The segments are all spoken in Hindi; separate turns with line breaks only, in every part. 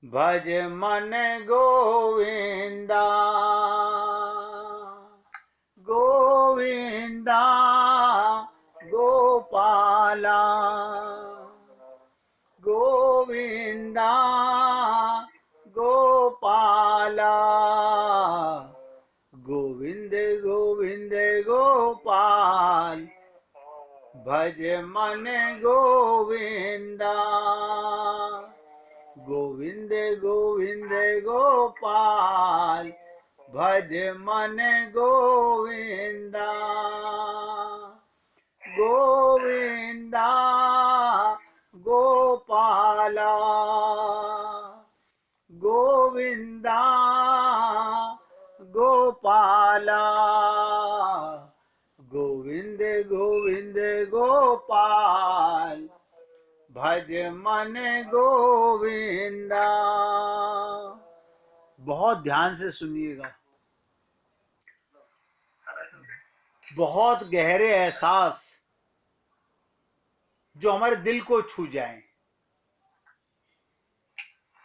भज मन गोविंदा गोविंदा गोपाला गोविंदा गोपाला गोविंद गोविंद गोपाल भज मन गोविंदा गोविंद गोविंद गोपाल भज मन गोविंदा गोविंदा गोपाला गोविंदा गोपाला गोविंद गोविंद गोपाल भज मन गोविंदा। बहुत ध्यान से सुनिएगा। बहुत गहरे एहसास जो हमारे दिल को छू जाएं,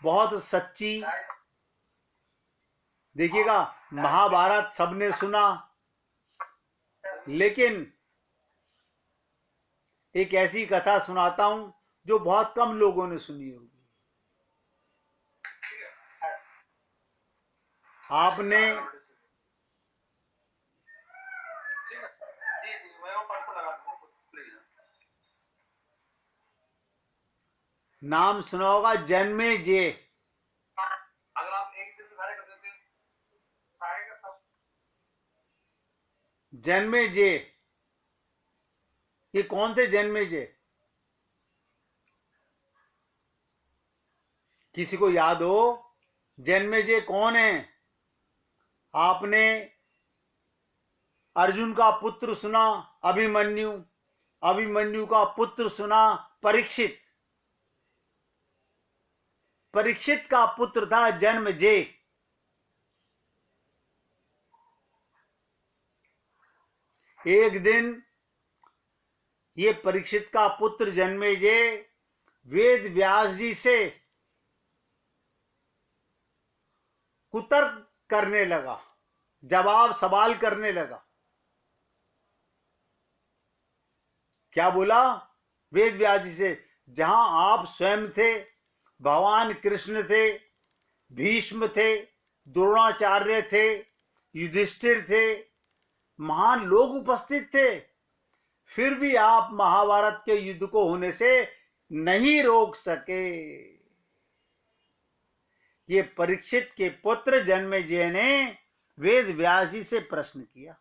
बहुत सच्ची। देखिएगा, महाभारत सबने सुना, लेकिन एक ऐसी कथा सुनाता हूं जो बहुत कम लोगों ने सुनी होगी। आपने नाम सुना होगा जन्मेजय।
अगर आप एक दिन में सारे कर देते सारे का सब
जन्मेजय, ये कौन थे जन्मेजय? किसी को याद हो जन्मेजय कौन है? आपने अर्जुन का पुत्र सुना अभिमन्यु, अभिमन्यु का पुत्र सुना परीक्षित, परीक्षित का पुत्र था जन्मेजय। एक दिन ये परीक्षित का पुत्र जन्मेजय वेद व्यास जी से कुतर्क करने लगा, जवाब सवाल करने लगा। क्या बोला वेद व्यास जी से? जहां आप स्वयं थे, भगवान कृष्ण थे, भीष्म थे, द्रोणाचार्य थे, युधिष्ठिर थे, महान लोग उपस्थित थे, फिर भी आप महाभारत के युद्ध को होने से नहीं रोक सके। ये परीक्षित के पुत्र जन्मेजय ने वेद व्यास जी से प्रश्न किया,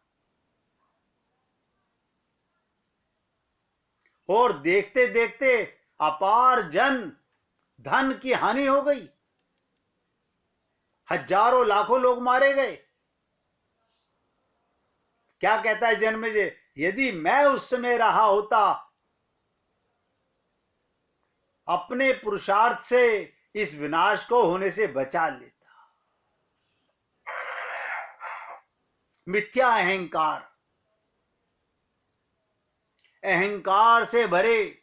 और देखते देखते अपार धन की हानि हो गई, हजारों लाखों लोग मारे गए। क्या कहता है जन्मेजय? यदि मैं उस समय रहा होता, अपने पुरुषार्थ से इस विनाश को होने से बचा लेता। मिथ्या अहंकार, अहंकार से भरे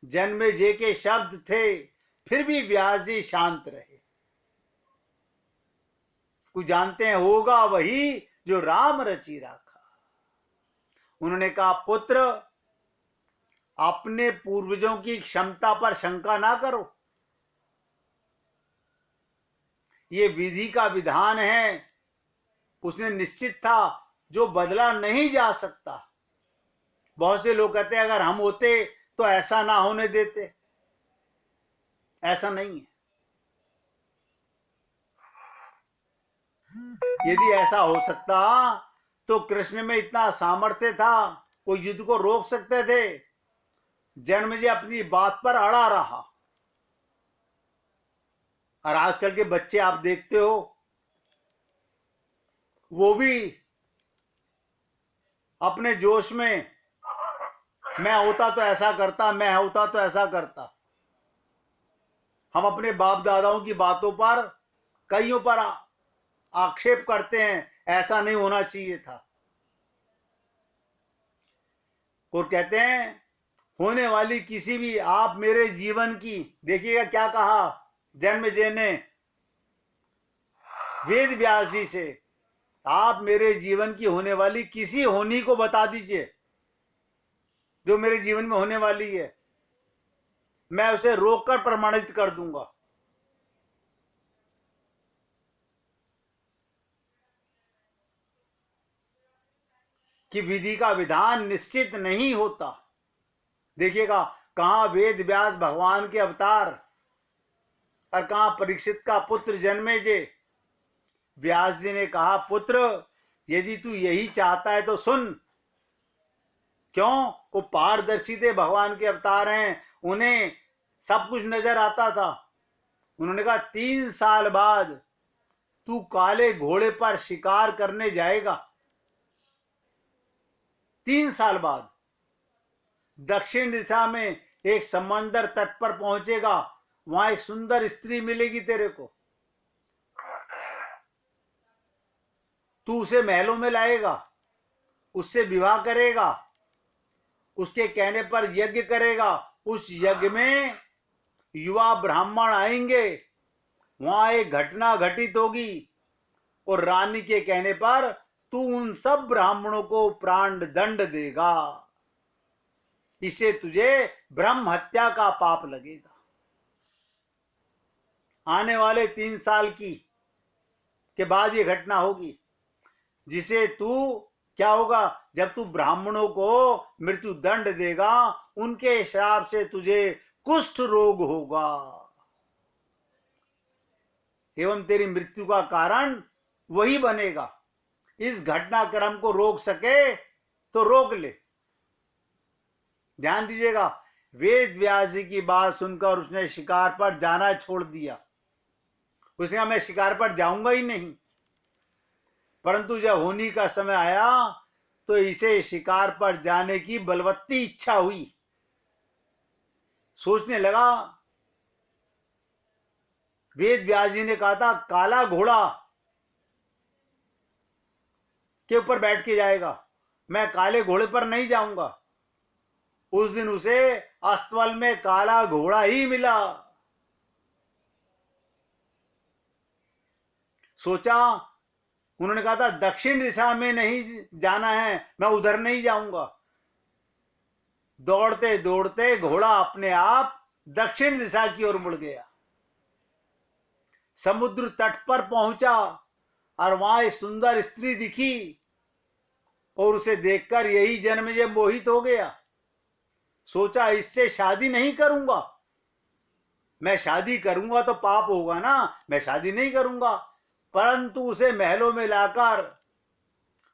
जन्मेजय के शब्द थे, फिर भी व्यास जी शांत रहे। कुछ जानते हैं, होगा वही जो राम रचि राखा। उन्होंने कहा, पुत्र अपने पूर्वजों की क्षमता पर शंका ना करो, ये विधि का विधान है, उसने निश्चित था, जो बदला नहीं जा सकता। बहुत से लोग कहते हैं अगर हम होते तो ऐसा ना होने देते। ऐसा नहीं है। यदि ऐसा हो सकता तो कृष्ण में इतना सामर्थ्य था, वो युद्ध को रोक सकते थे। जन्मेजय अपनी बात पर अड़ा रहा। और आजकल के बच्चे आप देखते हो, वो भी अपने जोश में, मैं होता तो ऐसा करता, मैं होता तो ऐसा करता। हम अपने बाप दादाओं की बातों पर, कईयों पर आक्षेप करते हैं, ऐसा नहीं होना चाहिए था। और कहते हैं होने वाली किसी भी आप मेरे जीवन की, देखिएगा क्या कहा, जन्मेजय ने वेद व्यास जी से, आप मेरे जीवन की होने वाली किसी होनी को बता दीजिए जो मेरे जीवन में होने वाली है, मैं उसे रोककर प्रमाणित कर दूंगा। कि विधि का विधान निश्चित नहीं होता। देखिएगा, कहां वेद व्यास भगवान के अवतार और कहां परीक्षित का पुत्र जन्मेजय। व्यास जी ने कहा, पुत्र यदि तू यही चाहता है तो सुन। क्यों? वो पारदर्शी थे, भगवान के अवतार हैं, उन्हें सब कुछ नजर आता था। उन्होंने कहा 3 साल बाद तू काले घोड़े पर शिकार करने जाएगा। 3 साल बाद दक्षिण दिशा में एक समंदर तट पर पहुंचेगा, वहां एक सुंदर स्त्री मिलेगी तेरे को, तू उसे महलों में लाएगा, उससे विवाह करेगा, उसके कहने पर यज्ञ करेगा। उस यज्ञ में युवा ब्राह्मण आएंगे, वहां एक घटना घटित होगी और रानी के कहने पर तू उन सब ब्राह्मणों को प्राण दंड देगा। इससे तुझे ब्रह्म हत्या का पाप लगेगा। आने वाले 3 साल के बाद ये घटना होगी, जिसे तू क्या होगा, जब तू ब्राह्मणों को मृत्यु दंड देगा, उनके श्राप से तुझे कुष्ठ रोग होगा एवं तेरी मृत्यु का कारण वही बनेगा। इस घटनाक्रम को रोक सके तो रोक ले। ध्यान दीजिएगा, वेद व्यास जी की बात सुनकर उसने शिकार पर जाना छोड़ दिया। उसने कहा मैं शिकार पर जाऊंगा ही नहीं। परंतु जब होनी का समय आया तो इसे शिकार पर जाने की बलवत्ती इच्छा हुई। सोचने लगा, वेद व्यास जी ने कहा था काला घोड़ा के ऊपर बैठ के जाएगा, मैं काले घोड़े पर नहीं जाऊंगा। उस दिन उसे अस्तबल में काला घोड़ा ही मिला। सोचा, उन्होंने कहा था दक्षिण दिशा में नहीं जाना है, मैं उधर नहीं जाऊंगा। दौड़ते दौड़ते घोड़ा अपने आप दक्षिण दिशा की ओर मुड़ गया। समुद्र तट पर पहुंचा और वहां एक सुंदर स्त्री दिखी और उसे देखकर यही जन्मेजय मोहित हो गया। सोचा इससे शादी नहीं करूंगा, मैं शादी करूंगा तो पाप होगा ना, मैं शादी नहीं करूंगा। परंतु उसे महलों में लाकर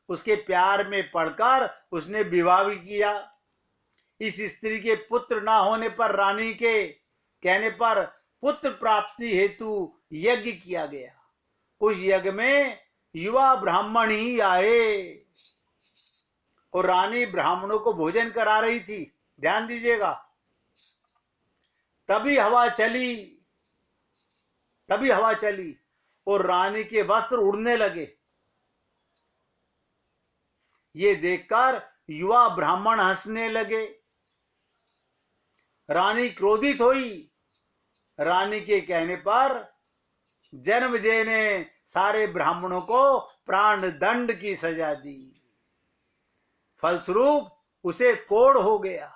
उसके प्यार में पड़कर उसने विवाह भी किया। इस स्त्री के पुत्र ना होने पर रानी के कहने पर पुत्र प्राप्ति हेतु यज्ञ किया गया। उस यज्ञ में युवा ब्राह्मण ही आए और रानी ब्राह्मणों को भोजन करा रही थी। ध्यान दीजिएगा, तभी हवा चली और रानी के वस्त्र उड़ने लगे। ये देखकर युवा ब्राह्मण हंसने लगे। रानी क्रोधित हुई। रानी के कहने पर जन्मेजय ने सारे ब्राह्मणों को प्राण दंड की सजा दी। फलस्वरूप उसे कोढ़ हो गया।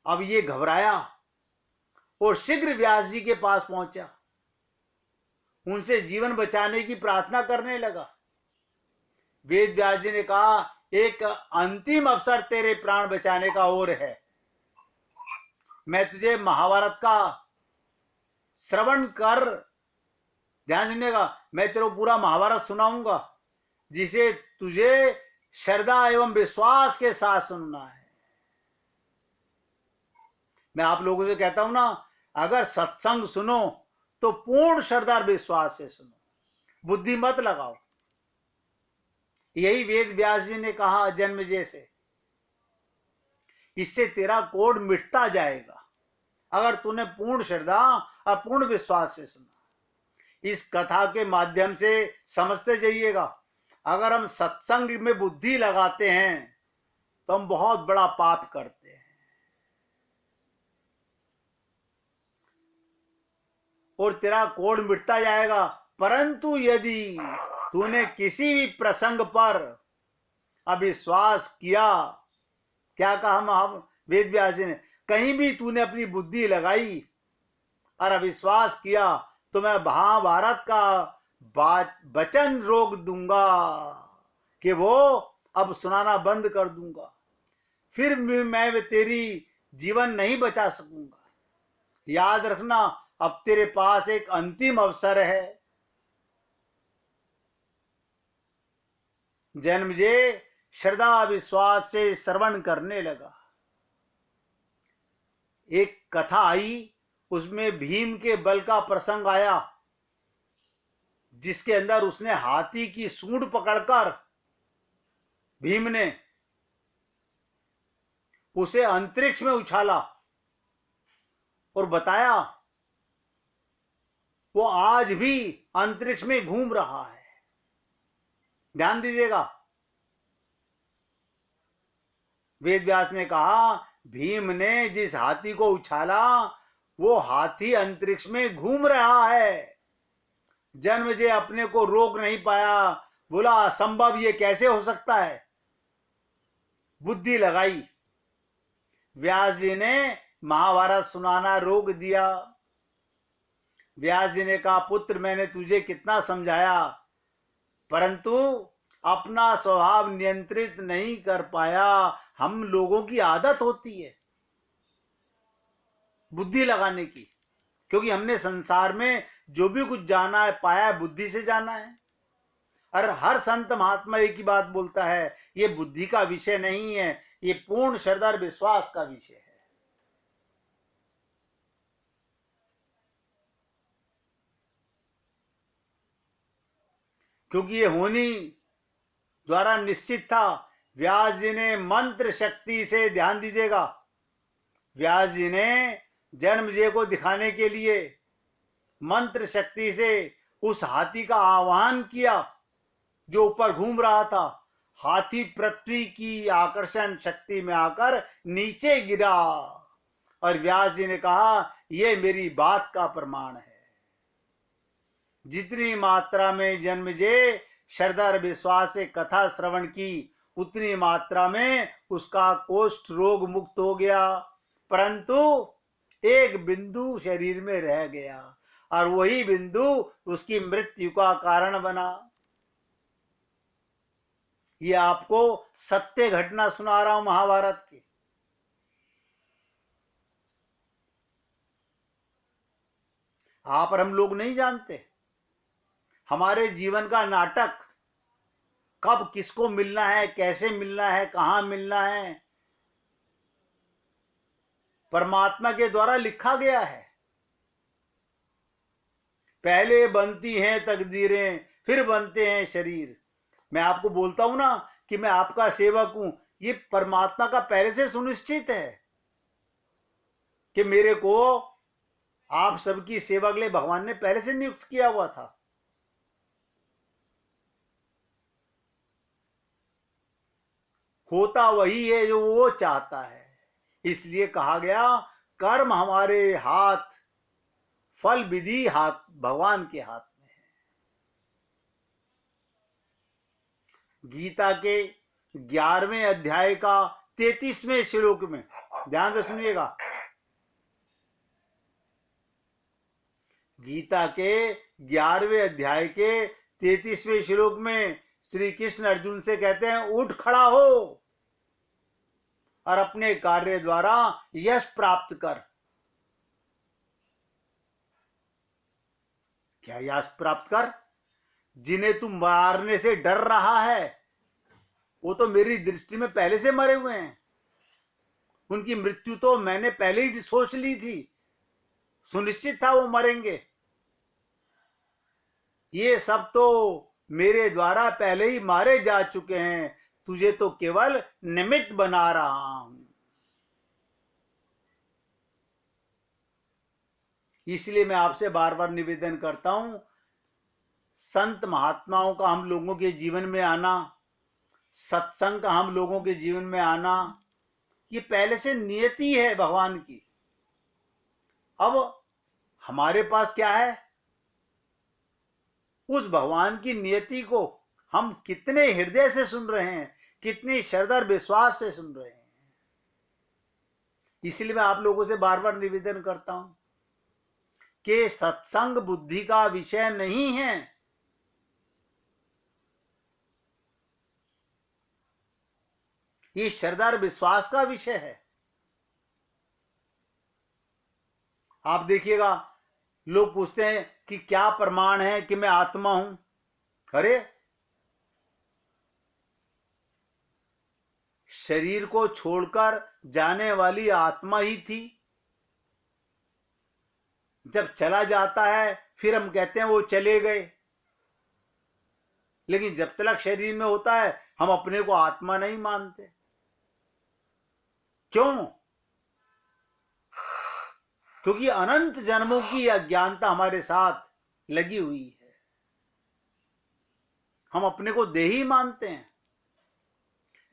अब ये घबराया और शीघ्र व्यास जी के पास पहुंचा, उनसे जीवन बचाने की प्रार्थना करने लगा। वेद व्यास जी ने कहा एक अंतिम अवसर तेरे प्राण बचाने का और है। मैं तुझे महाभारत का श्रवण कर, ध्यान सुनिएगा, मैं तेरे को पूरा महाभारत सुनाऊंगा, जिसे तुझे श्रद्धा एवं विश्वास के साथ सुनना है। मैं आप लोगों से कहता हूं ना, अगर सत्संग सुनो तो पूर्ण श्रद्धा और विश्वास से सुनो, बुद्धि मत लगाओ। यही वेद व्यास जी ने कहा जन्मेजय से, इससे तेरा कोढ़ मिटता जाएगा अगर तूने पूर्ण श्रद्धा और पूर्ण विश्वास से सुना। इस कथा के माध्यम से समझते जाइएगा, अगर हम सत्संग में बुद्धि लगाते हैं तो हम बहुत बड़ा पाप करते हैं। और तेरा कोढ़ मिटता जाएगा। परंतु यदि तूने किसी भी प्रसंग पर अविश्वास किया, क्या कहा हम वेद व्यास जी ने, कहीं भी तूने अपनी बुद्धि लगाई और अविश्वास किया तो मैं महाभारत का वचन रोक दूंगा कि वो अब सुनाना बंद कर दूंगा, फिर मैं तेरी जीवन नहीं बचा सकूंगा। याद रखना, अब तेरे पास एक अंतिम अवसर है। जन्मेजय श्रद्धा विश्वास से श्रवण करने लगा। एक कथा आई, उसमें भीम के बल का प्रसंग आया, जिसके अंदर उसने हाथी की सूंड पकड़कर भीम ने उसे अंतरिक्ष में उछाला और बताया वो आज भी अंतरिक्ष में घूम रहा है। ध्यान दीजिएगा, वेद व्यास ने कहा भीम ने जिस हाथी को उछाला वो हाथी अंतरिक्ष में घूम रहा है। जन्मेजय अपने को रोक नहीं पाया, बोला असंभव, ये कैसे हो सकता है। बुद्धि लगाई, व्यास जी ने महाभारत सुनाना रोक दिया। व्यास जी ने कहा पुत्र, मैंने तुझे कितना समझाया, परंतु अपना स्वभाव नियंत्रित नहीं कर पाया। हम लोगों की आदत होती है बुद्धि लगाने की, क्योंकि हमने संसार में जो भी कुछ जाना है पाया है बुद्धि से जाना है। और हर संत महात्मा एक ही बात बोलता है, ये बुद्धि का विषय नहीं है, ये पूर्ण श्रद्धा और विश्वास का विषय है। क्योंकि ये होनी द्वारा निश्चित था। व्यास जी ने मंत्र शक्ति से, ध्यान दीजिएगा, व्यास जी ने जन्मेजय को दिखाने के लिए मंत्र शक्ति से उस हाथी का आह्वान किया जो ऊपर घूम रहा था। हाथी पृथ्वी की आकर्षण शक्ति में आकर नीचे गिरा और व्यास जी ने कहा यह मेरी बात का प्रमाण है। जितनी मात्रा में जन्मेजय श्रद्धा और विश्वास से कथा श्रवण की, उतनी मात्रा में उसका कोष्ठ रोग मुक्त हो गया, परंतु एक बिंदु शरीर में रह गया और वही बिंदु उसकी मृत्यु का कारण बना। ये आपको सत्य घटना सुना रहा हूं महाभारत की। आप और हम लोग नहीं जानते हमारे जीवन का नाटक कब किसको मिलना है, कैसे मिलना है, कहां मिलना है, परमात्मा के द्वारा लिखा गया है। पहले बनती हैं तकदीरें, फिर बनते हैं शरीर। मैं आपको बोलता हूं ना कि मैं आपका सेवक हूं, ये परमात्मा का पहले से सुनिश्चित है कि मेरे को आप सबकी सेवा के लिए भगवान ने पहले से नियुक्त किया हुआ था। होता वही है जो वो चाहता है। इसलिए कहा गया कर्म हमारे हाथ, फल विधि हाथ भगवान के हाथ में है। गीता के 11वें अध्याय का 33वें श्लोक में ध्यान से सुनिएगा। गीता के 11वें अध्याय के 33वें श्लोक में श्री कृष्ण अर्जुन से कहते हैं उठ खड़ा हो और अपने कार्य द्वारा यश प्राप्त कर। क्या यश प्राप्त कर? जिन्हें तू मारने से डर रहा है वो तो मेरी दृष्टि में पहले से मरे हुए हैं। उनकी मृत्यु तो मैंने पहले ही सोच ली थी, सुनिश्चित था वो मरेंगे। ये सब तो मेरे द्वारा पहले ही मारे जा चुके हैं, तुझे तो केवल निमित्त बना रहा हूं। इसलिए मैं आपसे बार बार निवेदन करता हूं, संत महात्माओं का हम लोगों के जीवन में आना, सत्संग का हम लोगों के जीवन में आना, ये पहले से नियति है भगवान की। अब हमारे पास क्या है? उस भगवान की नियति को हम कितने हृदय से सुन रहे हैं, कितनी श्रद्धा और विश्वास से सुन रहे हैं। इसलिए मैं आप लोगों से बार बार निवेदन करता हूं कि सत्संग बुद्धि का विषय नहीं है। ये श्रद्धा और विश्वास का विषय है। आप देखिएगा, लोग पूछते हैं कि क्या प्रमाण है कि मैं आत्मा हूं। अरे, शरीर को छोड़कर जाने वाली आत्मा ही थी। जब चला जाता है फिर हम कहते हैं वो चले गए, लेकिन जब तक शरीर में होता है हम अपने को आत्मा नहीं मानते। क्यों? क्योंकि अनंत जन्मों की अज्ञानता हमारे साथ लगी हुई है। हम अपने को देही मानते हैं।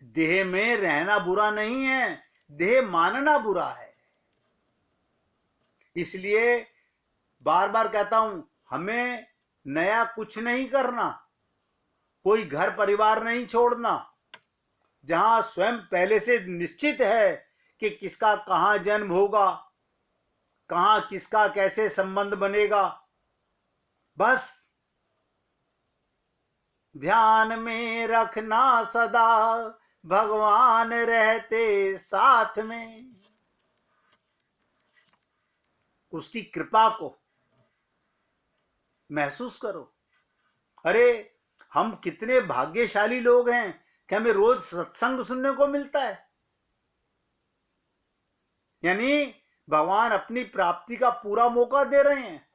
देह में रहना बुरा नहीं है, देह मानना बुरा है। इसलिए बार बार कहता हूं, हमें नया कुछ नहीं करना, कोई घर परिवार नहीं छोड़ना। जहां स्वयं पहले से निश्चित है कि किसका कहां जन्म होगा, कहां किसका कैसे संबंध बनेगा, बस ध्यान में रखना सदा भगवान रहते साथ में। उसकी कृपा को महसूस करो। अरे, हम कितने भाग्यशाली लोग हैं कि हमें रोज सत्संग सुनने को मिलता है। यानी भगवान अपनी प्राप्ति का पूरा मौका दे रहे हैं।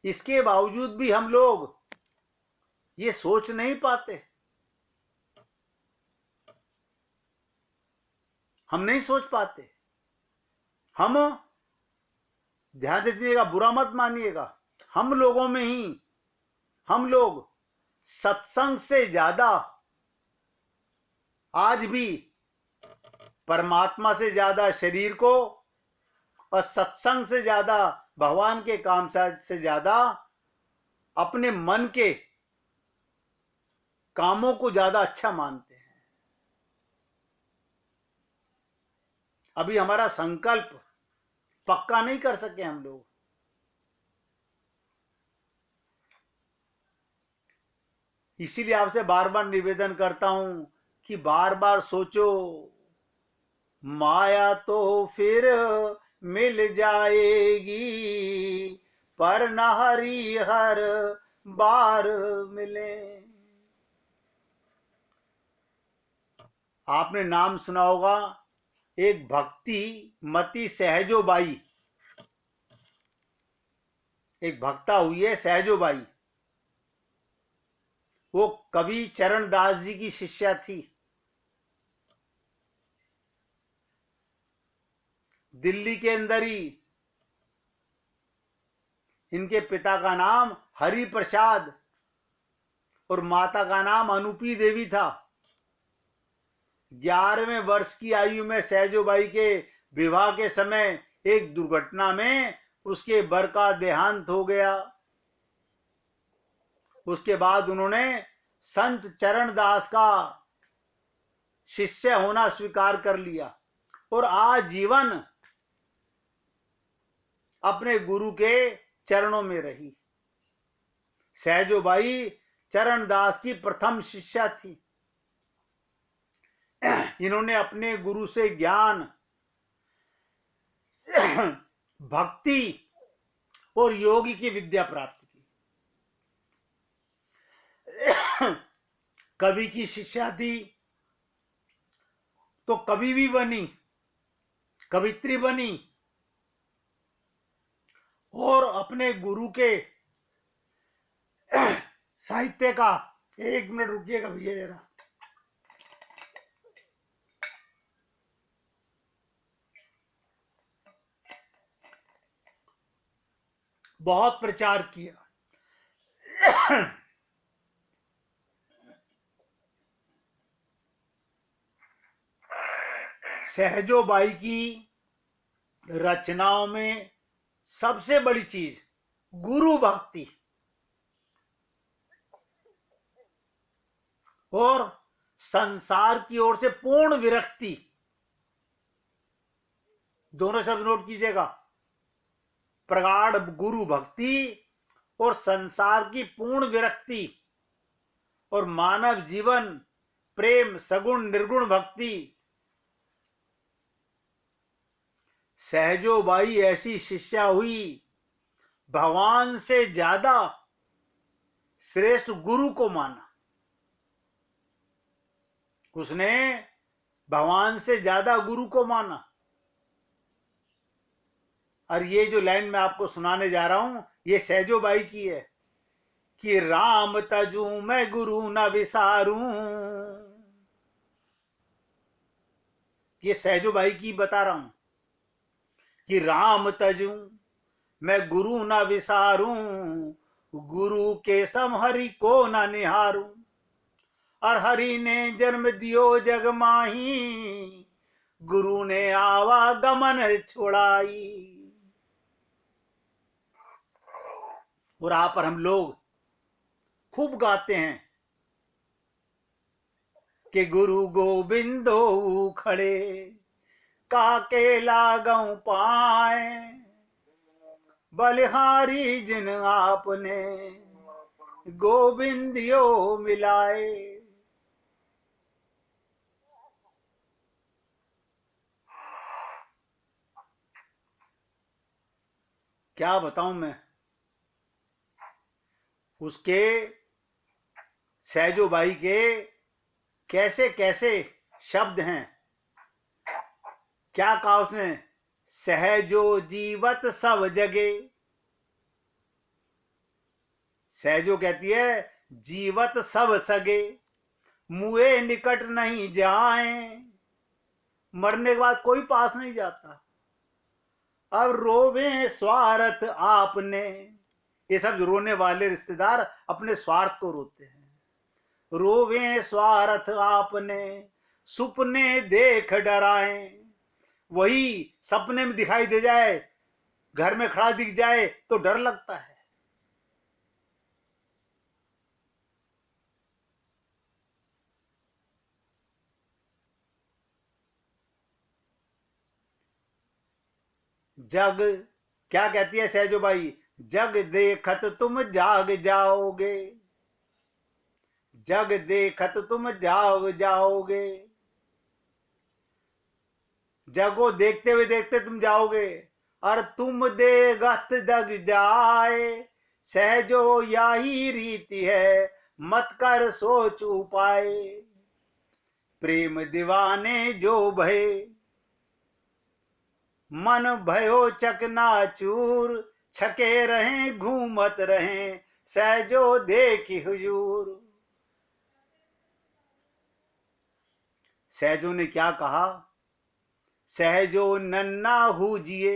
इसके बावजूद भी हम लोग ये सोच नहीं पाते। हम नहीं सोच पाते। हम, ध्यान से सुनिएगा, बुरा मत मानिएगा, हम लोगों में ही, हम लोग सत्संग से ज्यादा आज भी परमात्मा से ज्यादा शरीर को, और सत्संग से ज्यादा भगवान के काम से ज्यादा अपने मन के कामों को ज्यादा अच्छा मानते हैं। अभी हमारा संकल्प पक्का नहीं कर सके हम लोग। इसीलिए आपसे बार बार निवेदन करता हूं कि बार बार सोचो, माया तो फिर मिल जाएगी, पर न हरि हर बार मिले। आपने नाम सुना होगा, एक भक्ति मती सहजोबाई, एक भक्ता हुई है सहजोबाई। वो कवि चरणदास जी की शिष्या थी। दिल्ली के अंदर ही इनके पिता का नाम हरि प्रसाद और माता का नाम अनुपी देवी था। 11वें वर्ष की आयु में सहजोबाई के विवाह के समय एक दुर्घटना में उसके बर का देहांत हो गया। उसके बाद उन्होंने संत चरणदास का शिष्य होना स्वीकार कर लिया और आजीवन अपने गुरु के चरणों में रही। सहजोबाई चरणदास की प्रथम शिष्या थी। इन्होंने अपने गुरु से ज्ञान, भक्ति और योगी की विद्या प्राप्त की। कवि की शिष्या थी तो कवि भी बनी, कवित्री बनी, और अपने गुरु के साहित्य का, 1 मिनट रुकिएगा भैया जरा, बहुत प्रचार किया। सहजोबाई की रचनाओं में सबसे बड़ी चीज गुरु भक्ति और संसार की ओर से पूर्ण विरक्ति। दोनों शब्द नोट कीजिएगा, प्रगाढ़ गुरु भक्ति और संसार की पूर्ण विरक्ति, और मानव जीवन प्रेम सगुण निर्गुण भक्ति। सहजोबाई ऐसी शिष्या हुई, भगवान से ज्यादा श्रेष्ठ गुरु को माना। उसने भगवान से ज्यादा गुरु को माना। और ये जो लाइन मैं आपको सुनाने जा रहा हूं, ये सहजोबाई की है कि राम तजू मैं गुरु न विसारूं। ये सहजोबाई की बता रहा हूं कि राम तजू मैं गुरु न विसारूं, गुरु के सम हरि को न निहारूं। और हरि ने जन्म दियो जग माही, गुरु ने आवागमन छुड़ाई। और आप पर हम लोग खूब गाते हैं कि गुरु गोविंदो खड़े काके लागऊ पाए, बलिहारी जिन आपने गोविंदियो मिलाए। क्या बताऊं मैं, उसके सहजोबाई के कैसे कैसे शब्द हैं। क्या कहा उसने, सहजो जीवत सब जगे। सहजो कहती है जीवत सब सगे, मुए निकट नहीं जाए। मरने के बाद कोई पास नहीं जाता। अब रोवे स्वार्थ आपने, ये सब जो रोने वाले रिश्तेदार अपने स्वार्थ को रोते हैं। रोवे स्वार्थ आपने, सुपने देख डराए। वही सपने में दिखाई दे जाए, घर में खड़ा दिख जाए तो डर लगता है। जग क्या कहती है सहजोबाई, जग देखत तुम जाग जाओगे, जग देखत तुम जाग जाओगे। जगो देखते हुए देखते तुम जाओगे। और तुम देखत जग जाए, सहजो यही रीति है, मत कर सोच उपाय। प्रेम दीवाने जो भय, मन भयो चकनाचूर। छके रहें घूमत रहें, सहजो देखी हुजूर। सहजो ने क्या कहा, सहजो नन्ना हुजिए,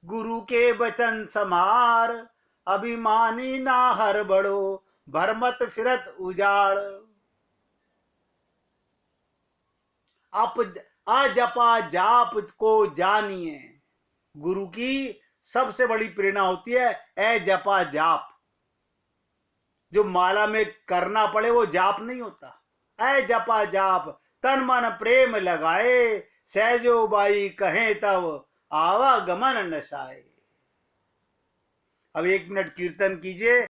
गुरु के वचन समार। अभिमानी ना हर बड़ो, भरमत फिरत उजाड़। आप अजपा जाप को जानिए। गुरु की सबसे बड़ी प्रेरणा होती है ए जपा जाप। जो माला में करना पड़े वो जाप नहीं होता। ए जपा जाप तन मन प्रेम लगाए, सहजो बाई कहें तब आवागमन नशाए। अब 1 मिनट कीर्तन कीजिए।